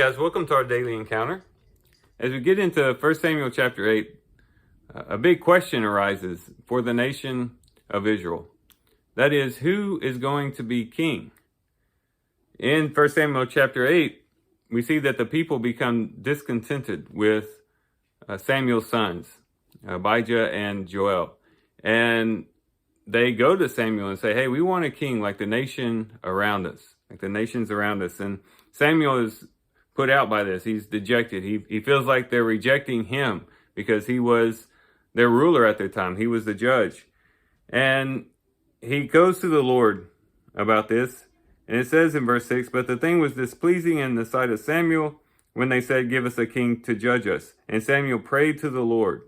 Guys, welcome to our daily encounter. As we get into 1 Samuel chapter 8, a big question arises for the nation of Israel. That is, who is going to be king? In 1 Samuel chapter 8, we see that the people become discontented with Samuel's sons, Abijah and Joel. And they go to Samuel and say, hey, we want a king like the nation around us, like the nations around us. And Samuel is put out by this. He's dejected. He feels like they're rejecting him because he was their ruler at their time. He was the judge. And he goes to the Lord about this. And it says in verse 6, but the thing was displeasing in the sight of Samuel when they said, give us a king to judge us. And Samuel prayed to the Lord.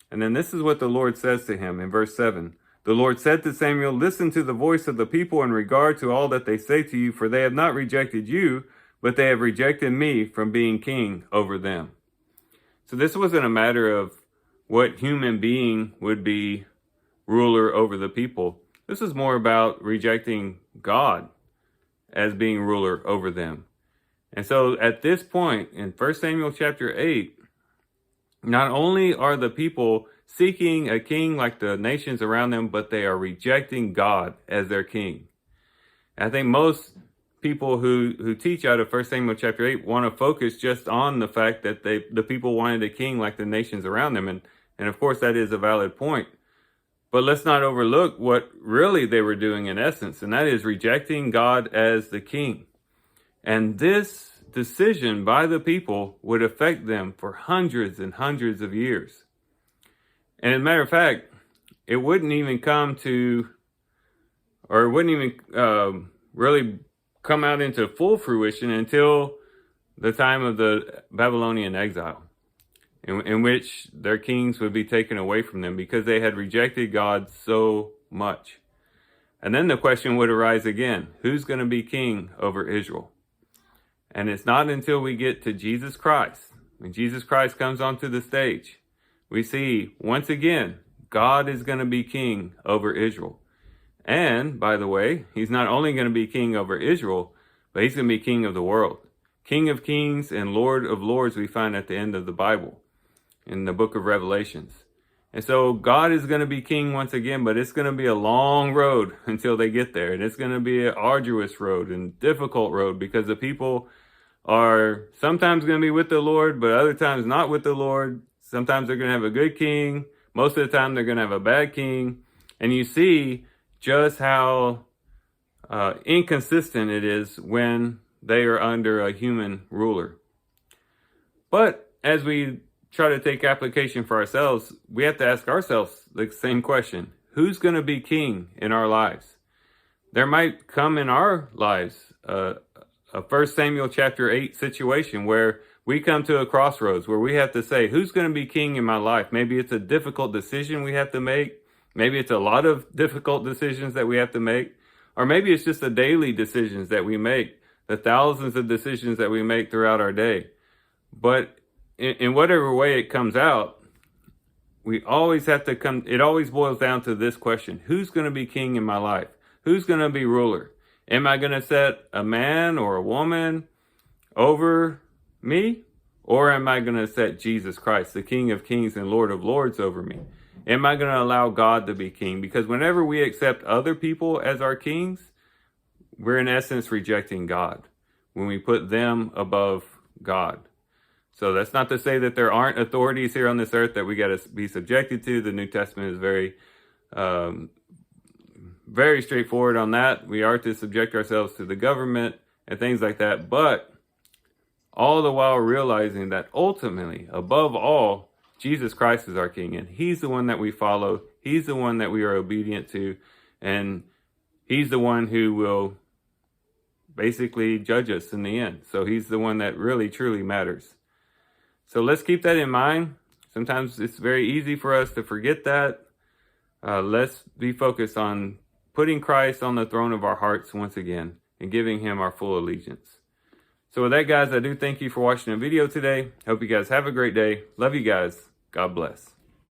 And then this is what the Lord says to him in verse 7. The Lord said to Samuel, listen to the voice of the people in regard to all that they say to you, for they have not rejected you, but they have rejected me from being king over them. So this wasn't a matter of what human being would be ruler over the people. This is more about rejecting God as being ruler over them. And so at this point in 1 Samuel chapter 8, not only are the people seeking a king like the nations around them, but they are rejecting God as their king. I think most people who teach out of 1 Samuel chapter 8 want to focus just on the fact that the people wanted a king like the nations around them. And of course, that is a valid point. But let's not overlook what really they were doing in essence, and that is rejecting God as the king. And this decision by the people would affect them for hundreds and hundreds of years. And as a matter of fact, it wouldn't even come to, or it wouldn't even really come out into full fruition until the time of the Babylonian exile, in which their kings would be taken away from them because they had rejected God so much. And then the question would arise again, who's going to be king over Israel? And it's not until we get to Jesus Christ, when Jesus Christ comes onto the stage, we see once again, God is going to be king over Israel. And, by the way, he's not only going to be king over Israel, but he's going to be king of the world. King of kings and Lord of lords we find at the end of the Bible, in the book of Revelations. And so God is going to be king once again, but it's going to be a long road until they get there. And it's going to be an arduous road and difficult road because the people are sometimes going to be with the Lord, but other times not with the Lord. Sometimes they're going to have a good king. Most of the time they're going to have a bad king. And you see just how inconsistent it is when they are under a human ruler. But as we try to take application for ourselves, we have to ask ourselves the same question. Who's going to be king in our lives? There might come in our lives a 1 Samuel chapter 8 situation where we come to a crossroads where we have to say, who's going to be king in my life? Maybe it's a difficult decision we have to make. Maybe it's a lot of difficult decisions that we have to make. Or maybe it's just the daily decisions that we make, the thousands of decisions that we make throughout our day. But in whatever way it comes out, we always have to it always boils down to this question. Who's going to be king in my life? Who's going to be ruler? Am I going to set a man or a woman over me? Or am I going to set Jesus Christ, the King of Kings and Lord of Lords, over me? Am I going to allow God to be king? Because whenever we accept other people as our kings, we're in essence rejecting God when we put them above God. So that's not to say that there aren't authorities here on this earth that we got to be subjected to. The New Testament is very straightforward on that. We are to subject ourselves to the government and things like that. But all the while realizing that ultimately, above all, Jesus Christ is our king, and he's the one that we follow. He's the one that we are obedient to, and he's the one who will basically judge us in the end. So he's the one that really, truly matters. So let's keep that in mind. Sometimes it's very easy for us to forget that. Let's be focused on putting Christ on the throne of our hearts once again and giving him our full allegiance. So with that, guys, I do thank you for watching the video today. Hope you guys have a great day. Love you guys. God bless.